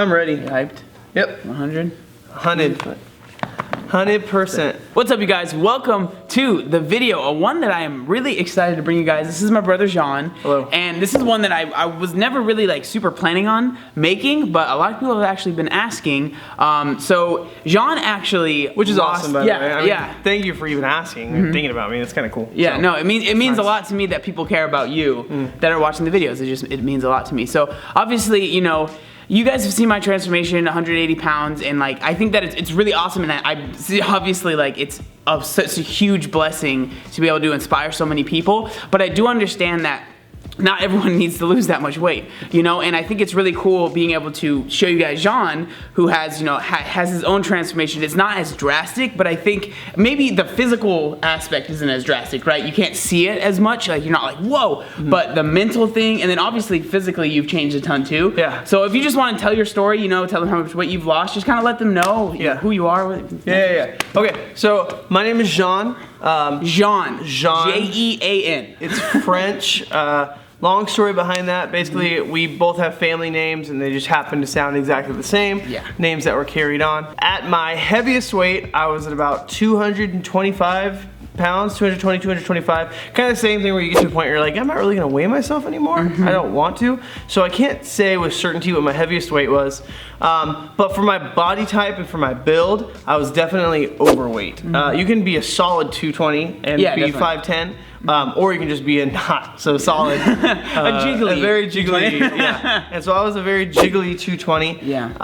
I'm ready. You hyped? Yep. 100? 100%. What's up, you guys? Welcome to the video, one that I am really excited to bring you guys. This is my brother Cajon. Hello. And this is one that I was never really like super planning on making, but a lot of people have actually been asking. So Cajon actually, Which is awesome, by the way. I mean, yeah. Thank you for even asking and thinking about me. It's kind of cool. Yeah, so, no, it means nice. a lot to me that people care about you that are watching the videos. It means a lot to me. So obviously, you know, you guys have seen my transformation, 180 pounds, and like I think that it's really awesome, and I see obviously like it's such a huge blessing to be able to inspire so many people. But I do understand that not everyone needs to lose that much weight, you know, and I think it's really cool being able to show you guys Cajon, who has, you know, has his own transformation. It's not as drastic, but I think maybe the physical aspect isn't as drastic, right? You can't see it as much, like you're not like, whoa, but the mental thing, and then obviously physically you've changed a ton too. Yeah. So if you just want to tell your story, you know, tell them how much weight you've lost, just kind of let them know who you are. Yeah. Okay, so my name is Cajon. Cajon. Cajon. J-E-A-N. It's French. Long story behind that. Basically, we both have family names and they just happen to sound exactly the same. Yeah. Names that were carried on. At my heaviest weight, I was at about 225 pounds, 220, 225. Kind of the same thing where you get to the point where you're like, I'm not really gonna weigh myself anymore. I don't want to. So I can't say with certainty what my heaviest weight was. But for my body type and for my build, I was definitely overweight. You can be a solid 220 and be definitely. 5'10". Or you can just be a not so solid. A jiggly. A very jiggly, yeah. And so I was a very jiggly 220. Yeah.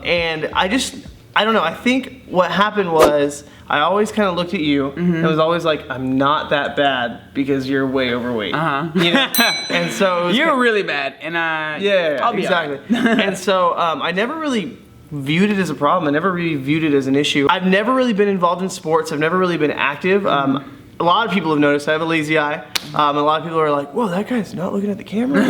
And I don't know, I think what happened was, I always kind of looked at you and was always like, I'm not that bad because you're way overweight. You know? And so it was You're really bad, and yeah, I'll be exactly. And so I never really viewed it as a problem. I never really viewed it as an issue. I've never really been involved in sports. I've never really been active. A lot of people have noticed I have a lazy eye. A lot of people are like, whoa, that guy's not looking at the camera.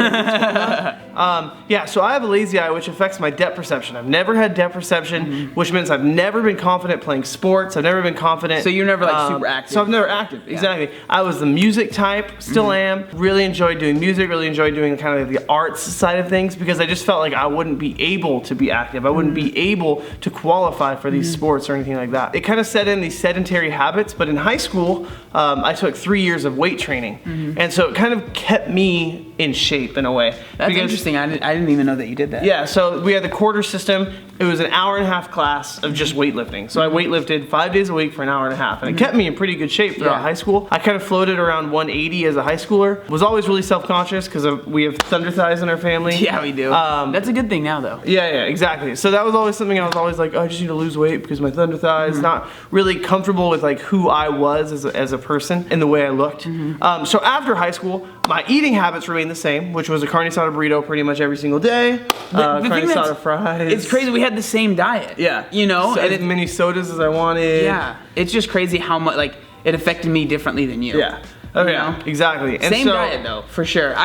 Yeah, so I have a lazy eye, which affects my depth perception. I've never had depth perception, which means I've never been confident playing sports. I've never been confident. So you're never like super active. So I'm never active, exactly. I was the music type, still am. Really enjoyed doing music, really enjoyed doing kind of the arts side of things because I just felt like I wouldn't be able to be active. I wouldn't be able to qualify for these sports or anything like that. It kind of set in these sedentary habits, but in high school, I took 3 years of weight training. And so it kind of kept me in shape in a way. That's interesting. I didn't even know that you did that. Yeah, so we had the quarter system. It was an hour-and-a-half class of just weightlifting. So I weightlifted 5 days a week for an hour and a half. And it kept me in pretty good shape throughout high school. I kind of floated around 180 as a high schooler. Was always really self-conscious because we have thunder thighs in our family. Yeah, we do. That's a good thing now, though. Yeah, exactly. So that was always something I was always like, oh, I just need to lose weight because my thunder thighs. Not really comfortable with like who I was as a person and the way I looked. So after high school, my eating habits remained the same, which was a carne asada burrito pretty much every single day. Carne asada fries. It's crazy. We had the same diet. Yeah. You know, so as many sodas as I wanted. Yeah. It's just crazy how much like it affected me differently than you. Yeah. Okay. You know? Exactly. And same diet though, for sure.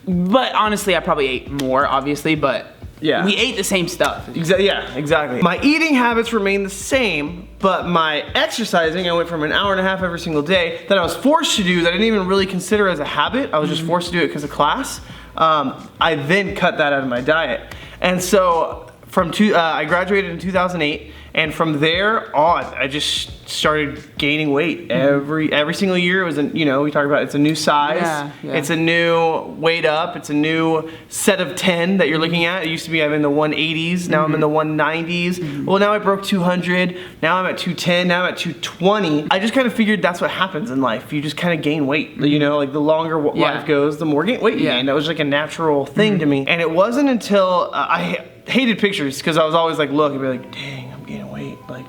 But honestly, I probably ate more, obviously, but. Yeah. We ate the same stuff. Yeah, exactly. My eating habits remain the same, but my exercising, I went from an hour and a half every single day that I was forced to do that I didn't even really consider as a habit. I was just forced to do it because of class. I then cut that out of my diet. And so I graduated in 2008. And from there on, I just started gaining weight every single year. It was, you know, we talk about it's a new size, it's a new weight up, it's a new set of 10 that you're looking at. It used to be I'm in the 180s, now I'm in the 190s. Well, now I broke 200, now I'm at 210, now I'm at 220. I just kind of figured that's what happens in life. You just kind of gain weight, you know, like the longer life goes, the more weight you gain. That was like a natural thing to me. And it wasn't until I hated pictures because I was always like, look, and be like, dang, I'm gaining weight. Like,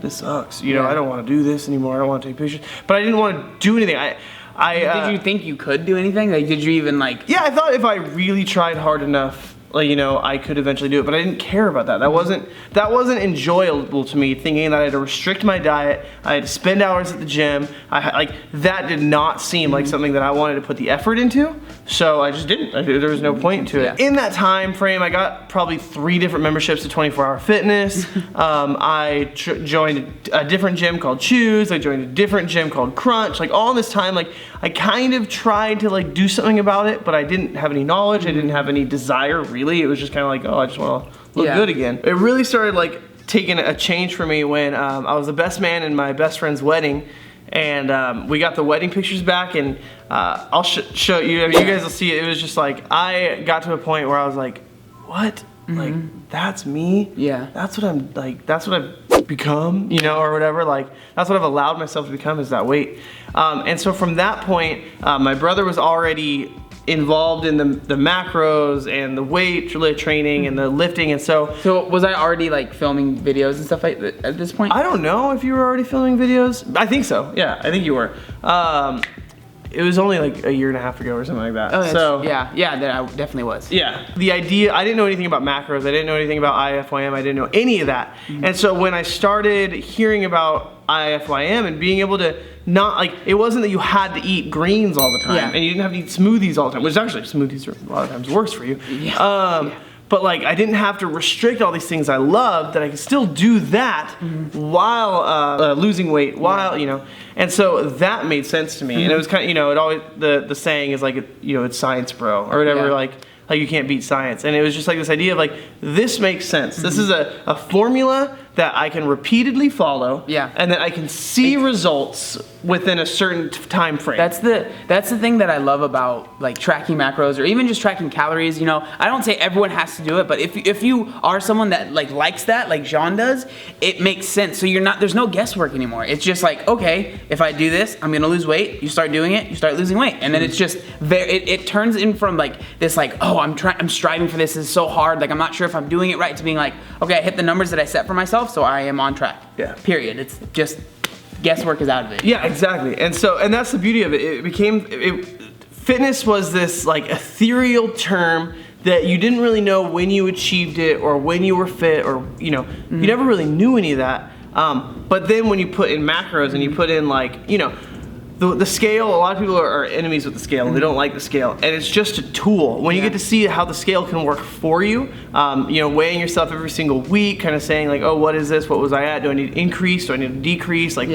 this sucks. You know, I don't want to do this anymore. I don't want to take pictures. But I didn't want to do anything. Did you think you could do anything? Like, did you even like? Yeah, I thought if I really tried hard enough, like, you know, I could eventually do it, but I didn't care about that. That wasn't enjoyable to me, thinking that I had to restrict my diet, I had to spend hours at the gym. Like, that did not seem like something that I wanted to put the effort into, so I just didn't. There was no point to it. In that time frame, I got probably 3 different memberships to 24-hour fitness. I joined a different gym called Choose. I joined a different gym called Crunch. Like, all this time, like, I kind of tried to like do something about it, but I didn't have any knowledge. I didn't have any desire really freely. It was just kind of like, oh, I just want to look good again. It really started like taking a change for me when I was the best man in my best friend's wedding. And we got the wedding pictures back, and I'll show you. I mean, you guys will see it. It was just like, I got to a point where I was like, what? Like, that's me? Yeah. That's what I'm, like, that's what I've become, you know, or whatever. Like, that's what I've allowed myself to become, is that weight. And so from that point, my brother was already involved in the macros and the weight training and the lifting, and so was I already like filming videos and stuff like that at this point? I don't know if you were already filming videos. I think so. Yeah, I think you were. It was only like a year and a half ago or something like that. Oh, so yeah, that I definitely was. Yeah, the idea, I didn't know anything about macros. I didn't know anything about IFYM. I didn't know any of that. And so when I started hearing about IFYM and being able to not, like, it wasn't that you had to eat greens all the time, and you didn't have to eat smoothies all the time, which actually smoothies are a lot of times worse for you. But like, I didn't have to restrict all these things I loved, that I could still do that while losing weight, while, you know, and so that made sense to me. And it was kind of, you know, it always, the saying is like, you know, it's science, bro, or whatever, like you can't beat science. And it was just like this idea of like, this makes sense. This is a formula that I can repeatedly follow, and that I can see results within a certain time frame. That's the thing that I love about like tracking macros, or even just tracking calories. You know, I don't say everyone has to do it, but if you are someone that like likes that, like Cajon does, it makes sense. So there's no guesswork anymore. It's just like, okay, if I do this, I'm gonna lose weight. You start doing it, you start losing weight, and then it's just it turns in from like this, like, oh, I'm striving for this. This is so hard. Like, I'm not sure if I'm doing it right, to being like, okay, I hit the numbers that I set for myself, so I am on track. Yeah. Period. It's just guesswork is out of it. Yeah, exactly. And that's the beauty of it. Fitness was this like ethereal term that you didn't really know when you achieved it or when you were fit, or, you know, you never really knew any of that. But then when you put in macros and you put in, like, you know, the scale, a lot of people are enemies with the scale. They don't like the scale, and it's just a tool. When you get to see how the scale can work for you, you know, weighing yourself every single week, kind of saying like, oh, what is this? What was I at? Do I need to increase? Do I need to decrease? Like,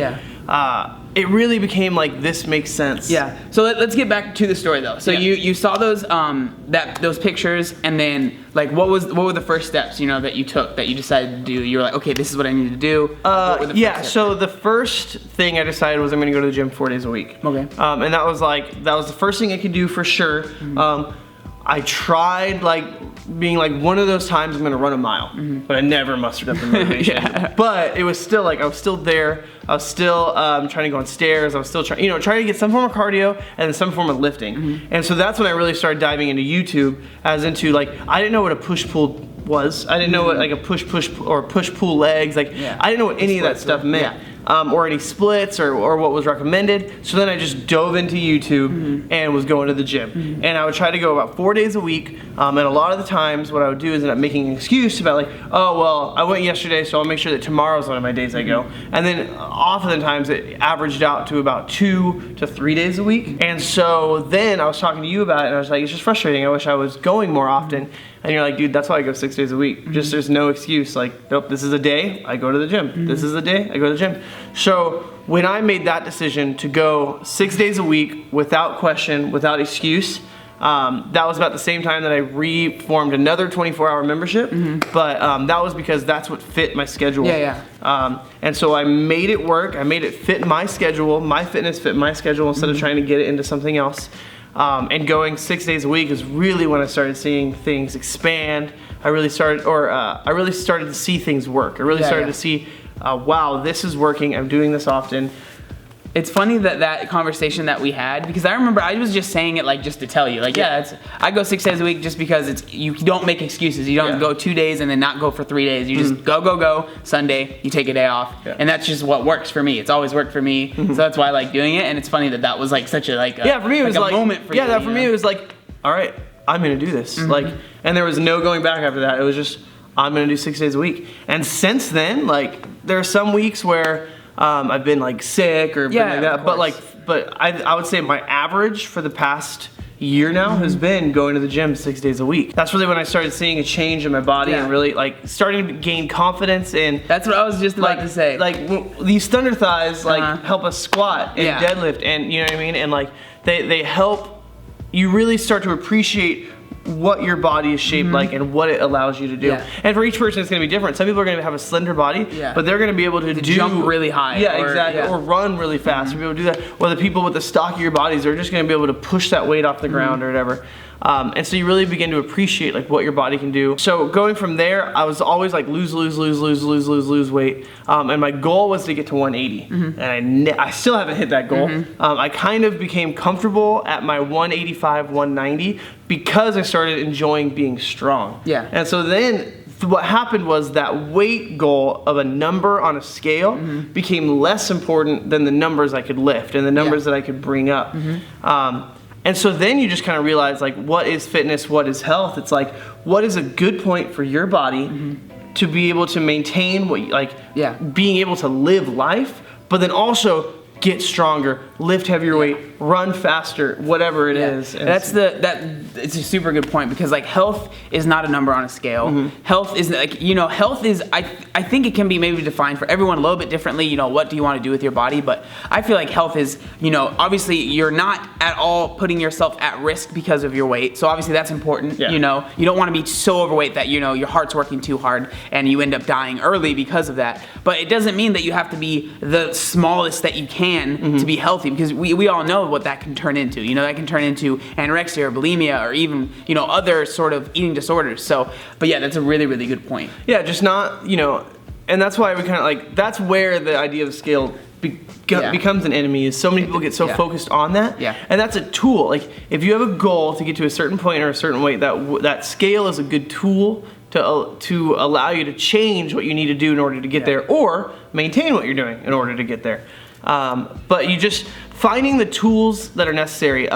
it really became like, this makes sense. Yeah. So let's get back to the story though. So you saw those those pictures, and then like what were the first steps, you know, that you took, that you decided to do? You were like, okay, this is what I need to do. So the first thing I decided was I'm gonna go to the gym 4 days a week. Okay. And that was the first thing I could do for sure. I tried like being like, one of those times I'm gonna run a mile, but I never mustered up the motivation. But it was still like, I was still there. I was still trying to go on stairs. I was still trying to get some form of cardio and then some form of lifting. And so that's when I really started diving into YouTube, as into like, I didn't know what a push-pull was. I didn't know what like a push-push or push-pull legs, like I didn't know what any of that stuff meant. Or any splits or what was recommended. So then I just dove into YouTube and was going to the gym. And I would try to go about 4 days a week. And a lot of the times what I would do is end up making an excuse about like, oh, well, I went yesterday, so I'll make sure that tomorrow's one of my days I go. And then oftentimes it averaged out to about 2 to 3 days a week. And so then I was talking to you about it, and I was like, it's just frustrating. I wish I was going more often. And you're like, dude, that's why I go 6 days a week. Just, there's no excuse. Like, nope, this is a day, I go to the gym. This is a day, I go to the gym. So when I made that decision to go 6 days a week without question, without excuse, that was about the same time that I reformed another 24-hour membership. But that was because that's what fit my schedule. And so I made it work. I made it fit my schedule. My fitness fit my schedule instead of trying to get it into something else. And going 6 days a week is really when I started seeing things expand. I really started to see things work. I really started to see, wow, this is working. I'm doing this often. It's funny that conversation that we had, because I remember I was just saying it like just to tell you, like, I go 6 days a week just because you don't make excuses. You don't go 2 days and then not go for 3 days. You just go. Sunday, you take a day off, and that's just what works for me. It's always worked for me, so that's why I like doing it. And it's funny that was like such a for me it was like a moment for you. For me it was like, all right, I'm gonna do this. Like, and there was no going back after that. It was just, I'm gonna do 6 days a week. And since then, like, there are some weeks where I've been like sick or been like that, but I would say my average for the past year now has been going to the gym 6 days a week. That's really when I started seeing a change in my body and really like starting to gain confidence in. That's what I was just about to say. Like these thunder thighs like help us squat and deadlift, and you know what I mean, and like they help you really start to appreciate what your body is shaped like and what it allows you to do. And for each person, it's going to be different. Some people are going to have a slender body, but they're going to be able to jump really high. Yeah, exactly. Or run really fast. Or be able to do that. Or the people with the stockier bodies are just going to be able to push that weight off the ground or whatever. And so you really begin to appreciate like what your body can do. So going from there, I was always like lose weight. And my goal was to get to 180. And I still haven't hit that goal. I kind of became comfortable at my 185, 190 because I started enjoying being strong. And so then what happened was that weight goal of a number on a scale became less important than the numbers I could lift and the numbers that I could bring up. And so then you just kind of realize like what is fitness, what is health. It's like what is a good point for your body to be able to maintain what being able to live life, but then also get stronger, lift heavier weight, run faster, whatever it is. And it's a super good point because like health is not a number on a scale. Health is like, health is, I think it can be maybe defined for everyone a little bit differently. What do you want to do with your body? But I feel like health is, obviously you're not at all putting yourself at risk because of your weight. So obviously that's important. You don't want to be so overweight that, your heart's working too hard and you end up dying early because of that. But it doesn't mean that you have to be the smallest that you can to be healthy, because we all know what that can turn into. That can turn into anorexia or bulimia or even, other sort of eating disorders. So, but yeah, that's a really, really good point. Yeah, just not, and that's why we kind of like, that's where the idea of the scale becomes an enemy, is so many people get so focused on that. And that's a tool. Like if you have a goal to get to a certain point or a certain weight, that scale is a good tool to allow you to change what you need to do in order to get there, or maintain what you're doing in order to get there. But you just finding the tools that are necessary.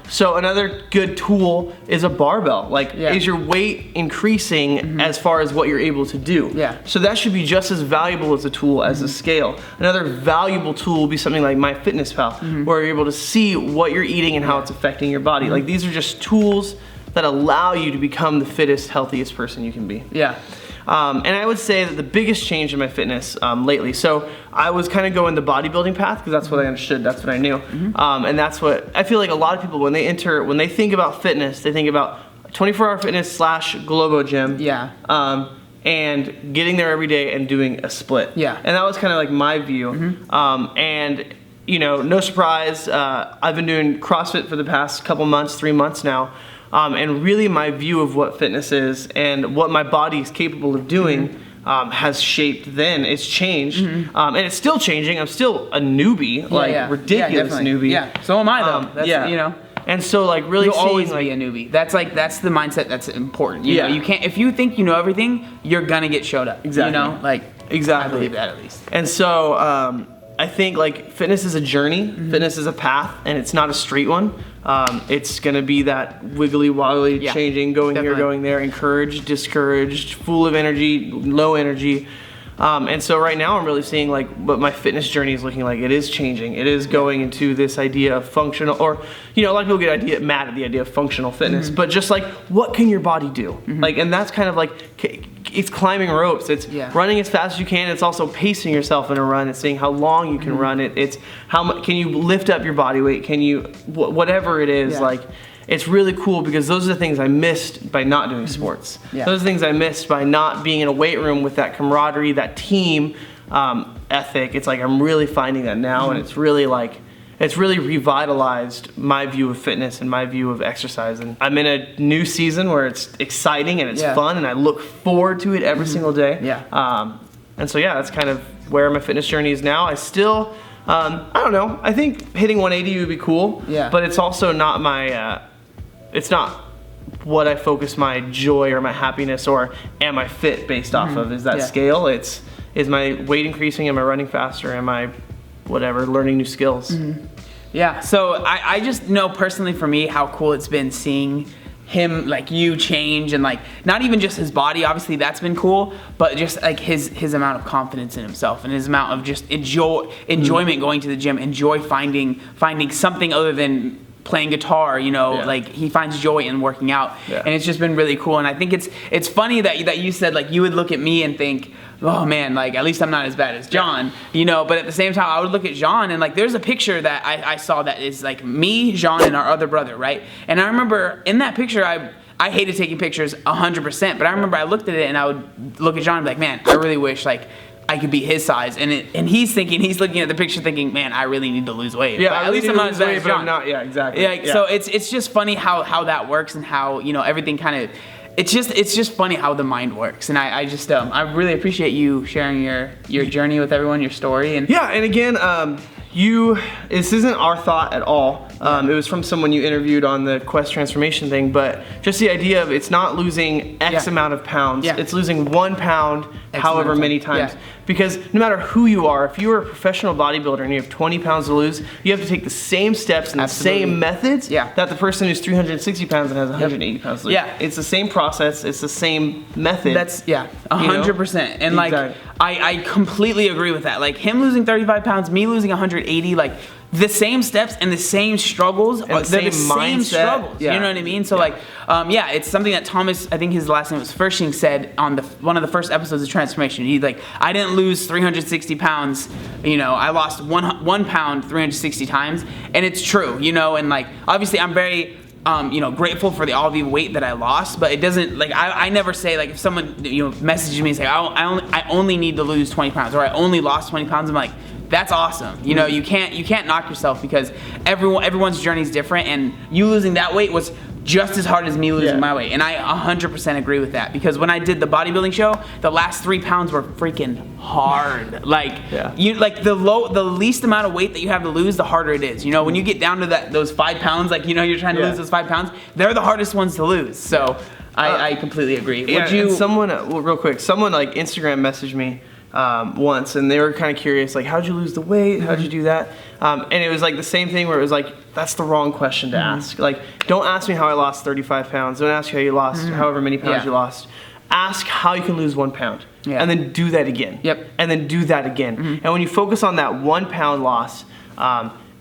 So another good tool is a barbell. Like, is your weight increasing as far as what you're able to do? So that should be just as valuable as a tool as a scale. Another valuable tool will be something like MyFitnessPal, where you're able to see what you're eating and how it's affecting your body. Like these are just tools that allow you to become the fittest, healthiest person you can be. And I would say that the biggest change in my fitness lately, so I was kind of going the bodybuilding path because that's what I understood, that's what I knew. And that's what, I feel like a lot of people, when they think about fitness, they think about 24-hour fitness / Globo gym. And getting there every day and doing a split. And that was kind of like my view. And no surprise, I've been doing CrossFit for the past couple months, 3 months now. And really my view of what fitness is and what my body is capable of doing has shaped then. It's changed. And it's still changing. I'm still a newbie, ridiculous newbie. So am I though. That's, And so like really you'll always be a newbie. That's the mindset that's important. You know, you can't, if you think you know everything, you're gonna get showed up. Exactly. I believe that at least. And so I think like fitness is a journey, fitness is a path, and it's not a straight one. It's gonna be that wiggly wobbly, changing, going here, going there, encouraged, discouraged, full of energy, low energy. And so right now I'm really seeing like what my fitness journey is looking like. It is changing. It is going into this idea of functional, or a lot of people get mad at the idea of functional fitness, but just like what can your body do? Like, and that's kind of like, it's climbing ropes. It's running as fast as you can. It's also pacing yourself in a run. It's seeing how long you can run it. It's how much can you lift up your body weight? Can you whatever it is like. It's really cool because those are the things I missed by not doing sports. Those are the things I missed by not being in a weight room with that camaraderie, that team ethic. It's like I'm really finding that now, and it's really like, it's really revitalized my view of fitness and my view of exercise. And I'm in a new season where it's exciting and it's fun, and I look forward to it every single day. And so that's kind of where my fitness journey is now. I still, I don't know, I think hitting 180 would be cool, but it's also not my, it's not what I focus my joy or my happiness or am I fit based off of, is that scale. Is my weight increasing, am I running faster, am I whatever, learning new skills. So I just know personally for me how cool it's been seeing him, like you change, and like not even just his body, obviously that's been cool, but just like his amount of confidence in himself and his amount of just enjoyment going to the gym, finding something other than playing guitar, like he finds joy in working out, and it's just been really cool. And I think it's funny that you said like you would look at me and think, oh man, like at least I'm not as bad as John, but at the same time I would look at John and like there's a picture that I saw that is like me, John, and our other brother, right? And I remember in that picture I hated taking pictures 100%, but I remember I looked at it and I would look at John and be like, man, I really wish like I could be his size. And he's looking at the picture thinking, man, I really need to lose weight. Yeah, but at least I'm not as bad as John. I'm not, yeah, exactly. Yeah, so it's just funny how that works and how, you know, everything kind of, it's just funny how the mind works. And I just, I really appreciate you sharing your journey with everyone, your story. And yeah, and again, this isn't our thought at all. It was from someone you interviewed on the Quest transformation thing, but just the idea of it's not losing X amount of pounds, it's losing 1 pound however many times. Because no matter who you are, if you are a professional bodybuilder and you have 20 pounds to lose, you have to take the same steps and the same methods that the person who's 360 pounds and has 180 pounds to lose. Yeah. It's the same process, it's the same method. That's, 100%. And like, I completely agree with that. Like him losing 35 pounds, me losing 180, like the same steps and the same struggles, and the same struggles. You know what I mean? So like, it's something that Thomas, I think his last name was Fershing, said on one of the first episodes of Transformation. He's like, I didn't lose 360 pounds, you know, I lost one pound 360 times, and it's true, you know, and like, obviously I'm very, you know, grateful for all the weight that I lost, but it doesn't, like, I never say, like, if someone, you know, messages me and say, I only need to lose 20 pounds, or I only lost 20 pounds, I'm like, that's awesome. You know, you can't knock yourself, because everyone's journey is different, and you losing that weight was just as hard as me losing my weight. And I 100% agree with that, because when I did the bodybuilding show, the last 3 pounds were freaking hard. Like, you like the least amount of weight that you have to lose, the harder it is. You know, when you get down to those 5 pounds, like, you know, you're trying to lose those 5 pounds, they're the hardest ones to lose. So I completely agree. Yeah, and someone, real quick, someone like Instagram messaged me once, and they were kind of curious, like, how'd you lose the weight? How'd you do that? And it was like the same thing where it was like, that's the wrong question to ask. Like, don't ask me how I lost 35 pounds. Don't ask you how you lost however many pounds you lost. Ask how you can lose 1 pound. And then do that again. And then do that again. And when you focus on that 1 pound loss,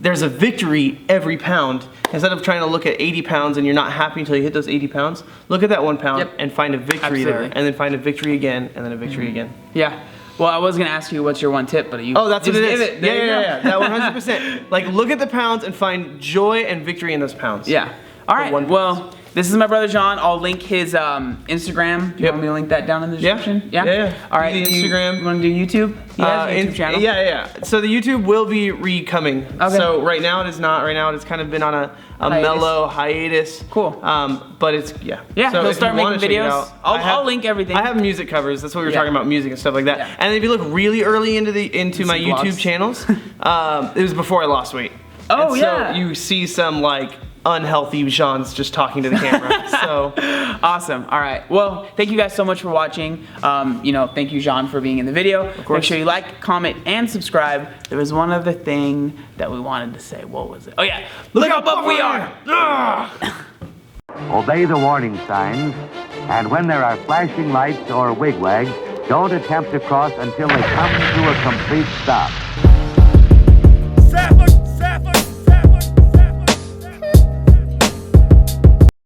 there's a victory every pound. Instead of trying to look at 80 pounds and you're not happy until you hit those 80 pounds, look at that 1 pound and find a victory there. And then find a victory again, and then a victory again. Yeah. Well, I was gonna ask you what's your one tip, but you that's what it is. Yeah, that 100%. Like, look at the pounds and find joy and victory in those pounds. Yeah. All right. Well, this is my brother John. I'll link his Instagram. You want me to link that down in the description? Yeah. All right. Instagram. You want to do YouTube? He has a YouTube channel. Yeah. So the YouTube will be re-coming. Okay. So right now it is not. Right now it's kind of been on a mellow hiatus. Cool. But it's Yeah. So he'll start making videos. I'll link everything. I have music covers. That's what we were talking about, music and stuff like that. Yeah. And if you look really early into my YouTube channels, it was before I lost weight. Oh, So you see some like unhealthy Jean's just talking to the camera. So awesome. All right. Well, thank you guys so much for watching. You know, thank you, Jean, for being in the video. Of course. Make sure you like, comment, and subscribe. There was one other thing that we wanted to say. What was it? Oh yeah. Look how buff we are. Obey the warning signs, and when there are flashing lights or wigwags, don't attempt to cross until they come to a complete stop.